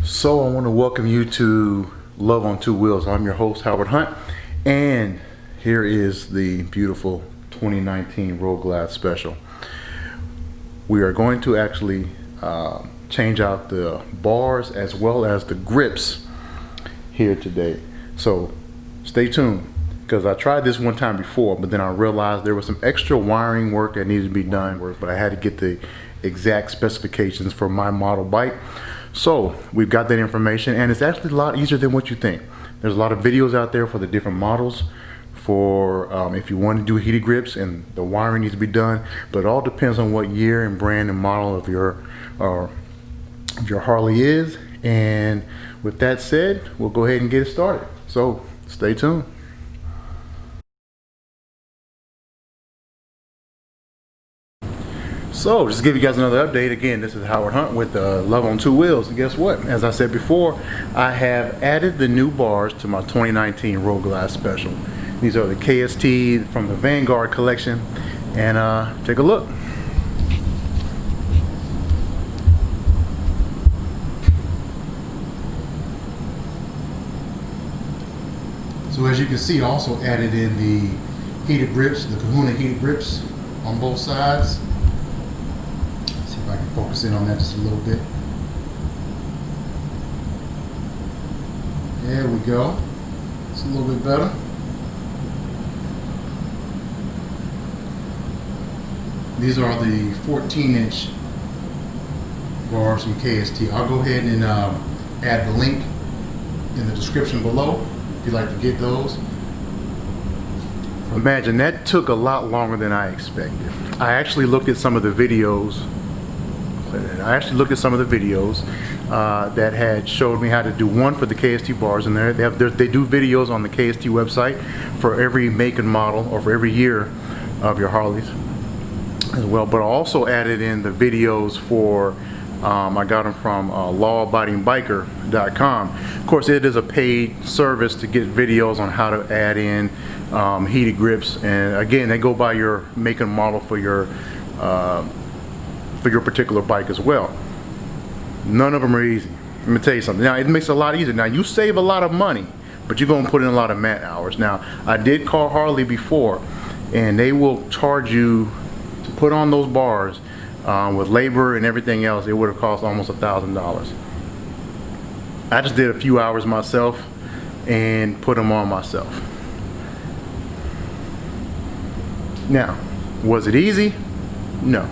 So I want to welcome you to Love on Two Wheels. I'm your host, Howard Hunt, and here is the beautiful 2019 Road Glide Special. We are going to actually change out the bars as well as the grips here today. So stay tuned, because I tried this one time before, but then I realized there was some extra wiring work that needed to be done, but I had to get the exact specifications for my model bike. So we've got that information, and it's actually a lot easier than what you think. There's a lot of videos out there for the different models for if you want to do heated grips, and the wiring needs to be done, but it all depends on what year and brand and model of your Harley is. And with that said, we'll go ahead and get it started. So stay tuned. So just to give you guys another update, again, this is Howard Hunt with Love on Two Wheels. And guess what? As I said before, I have added the new bars to my 2019 Road Glide Special. These are the KST from the Vanguard collection, and take a look. So as you can see, I also added in the heated grips, the Kahuna heated grips on both sides. I can focus in on that just a little bit. There we go. It's a little bit better. These are the 14-inch bars from KST. I'll go ahead and add the link in the description below if you'd like to get those. Imagine, that took a lot longer than I expected. I actually looked at some of the videos that had showed me how to do one for the KST bars, and they do videos on the KST website for every make and model, or for every year of your Harleys as well. But I also added in the videos for I got them from lawabidingbiker.com. Of course, it is a paid service to get videos on how to add in heated grips, and again, they go by your make and model for your particular bike as well. None of them are easy. Let me tell you something. Now, it makes it a lot easier. Now, you save a lot of money, but you're going to put in a lot of man hours. Now, I did call Harley before, and they will charge you to put on those bars with labor and everything else. It would have cost almost $1,000. I just did a few hours myself and put them on myself. Now, was it easy? No.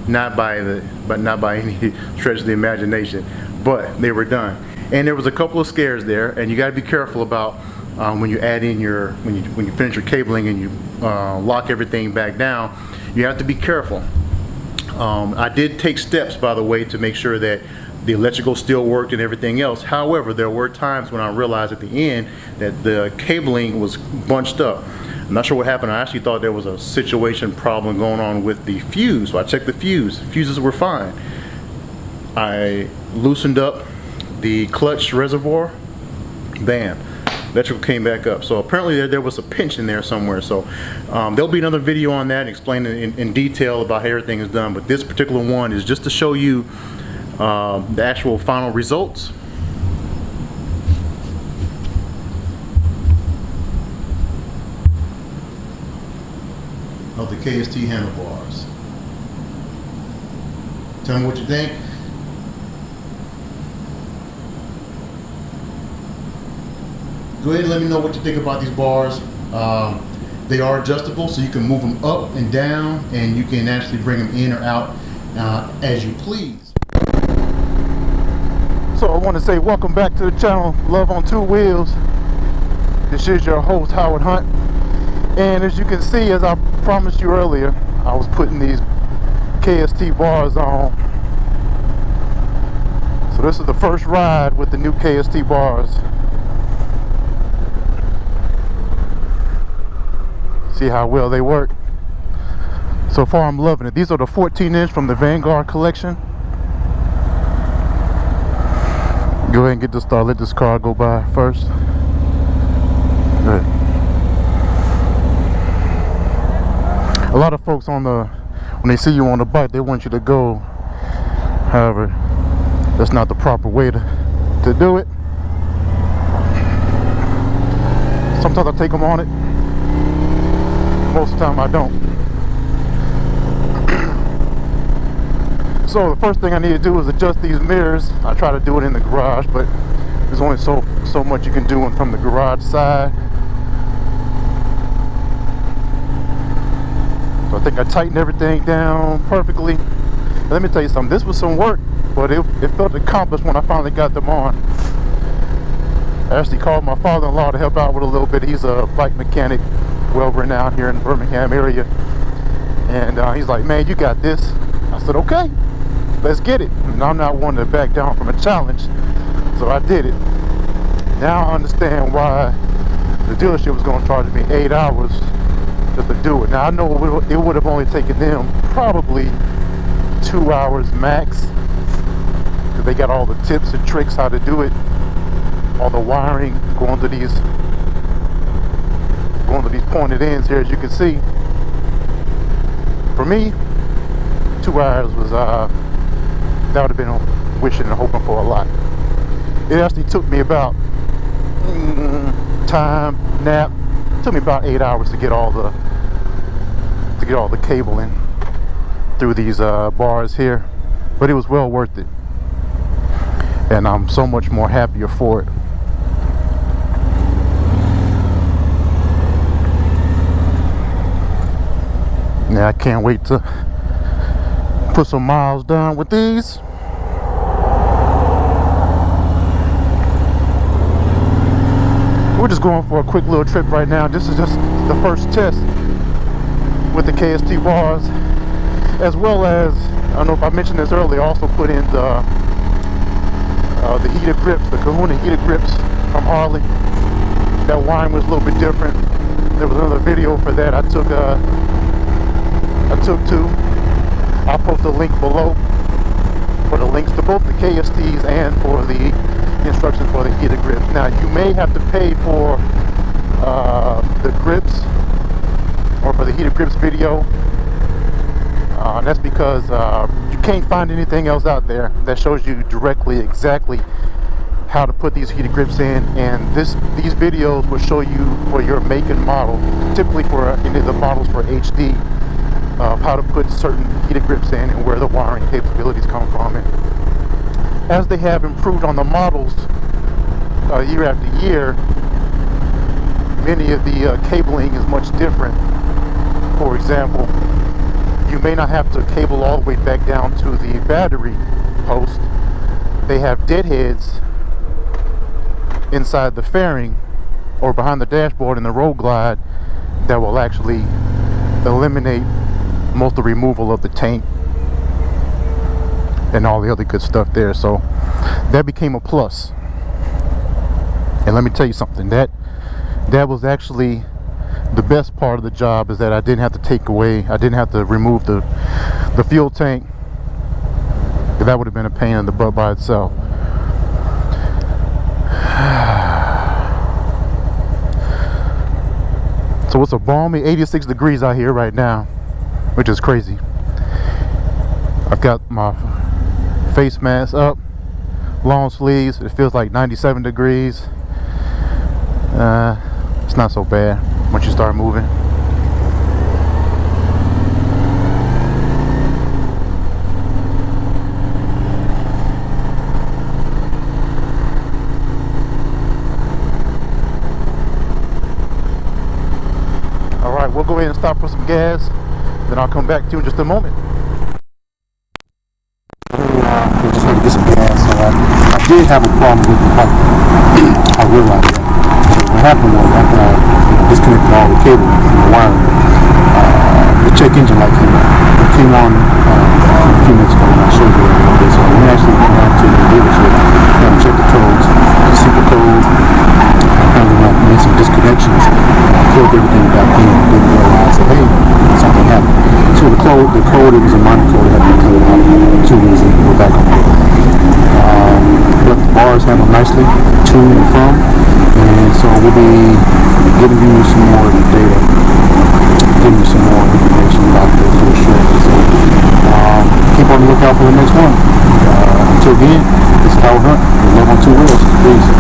Not by any stretch of the imagination, but they were done. And there was a couple of scares there, and you got to be careful about when you add in when you finish your cabling and you lock everything back down. You have to be careful. I did take steps, by the way, to make sure that the electrical still worked and everything else. However, there were times when I realized at the end that the cabling was bunched up. I'm not sure what happened. I actually thought there was a situation problem going on with the fuse, so I checked the fuse. Fuses were fine. I loosened up the clutch reservoir. Bam, electrical came back up. So apparently there was a pinch in there somewhere. So there'll be another video on that explaining in detail about how everything is done. But this particular one is just to show you the actual final results. Of the KST handlebars. Tell me what you think. Go ahead and let me know what you think about these bars. They are adjustable, so you can move them up and down, and you can actually bring them in or out as you please. So I want to say welcome back to the channel, Love on Two Wheels. This is your host, Howard Hunt. And as you can see, as I promised you earlier, I was putting these KST bars on. So this is the first ride with the new KST bars. See how well they work. So far, I'm loving it. These are the 14-inch from the Vanguard collection. Go ahead and get this started. Let this car go by first. Good. A lot of folks when they see you on the bike, they want you to go. However, that's not the proper way to to do it. Sometimes I take them on it. Most of the time I don't. So the first thing I need to do is adjust these mirrors. I try to do it in the garage, but there's only so much you can do from the garage side. So I think I tightened everything down perfectly. Let me tell you something, this was some work, but it felt accomplished when I finally got them on. I actually called my father-in-law to help out with a little bit. He's a bike mechanic, well renowned here in the Birmingham area. And he's like, man, you got this. I said, okay, let's get it. And I'm not one to back down from a challenge, so I did it. Now I understand why the dealership was going to charge me 8 hours just to do it. Now I know it would have only taken them probably 2 hours max, because they got all the tips and tricks how to do it, all the wiring going to these pointed ends here, as you can see. For me, 2 hours was that would have been wishing and hoping for a lot. It actually took me about took me about 8 hours to get all the cabling through these bars here, but it was well worth it, and I'm so much more happier for it. Yeah, I can't wait to put some miles down with these. We're just going for a quick little trip right now. This is just the first test with the KST bars, as well as, I don't know if I mentioned this earlier, I also put in the heated grips, the Kahuna heated grips from Harley. That wiring was a little bit different. There was another video for that I took two. I'll post a link below for the links to both the KSTs and for the instructions for the heated grips. Now you may have to pay for the grips, or for the heated grips video. That's because you can't find anything else out there that shows you directly exactly how to put these heated grips in, and these videos will show you for your make and model, typically for any of the models for HD, how to put certain heated grips in and where the wiring capabilities come from. And as they have improved on the models year after year, many of the cabling is much different. For example, you may not have to cable all the way back down to the battery post. They have deadheads inside the fairing or behind the dashboard in the road glide that will actually eliminate most of the removal of the tank and all the other good stuff there. So that became a plus. And let me tell you something, that was actually the best part of the job, is that I didn't have to remove the fuel tank. That would have been a pain in the butt by itself. So it's a balmy 86 degrees out here right now, which is crazy. I've got my face mask up, long sleeves. It feels like 97 degrees. It's not so bad once you start moving. Alright, we'll go ahead and stop for some gas, then I'll come back to you in just a moment. We just had to get some gas. I did have a problem with the bike. I realized that. So what happened was, after I disconnected all the cables from the wiring, the check engine light came on. It came on a few minutes ago when I showed you what it is. So we actually went out to the dealership and checked the codes, the super code. I made some disconnections. I plugged everything back in and didn't realize that, hey, something happened. So the code, it was a minor code that had been cleared out 2 weeks and we're back on it. But the bars handle nicely to and from, and so we'll be giving you some more data, giving you some more information about this here shortly. So keep on the lookout for the next one. Until then, this is Howard Hunt with Love on Two Wheels. Peace.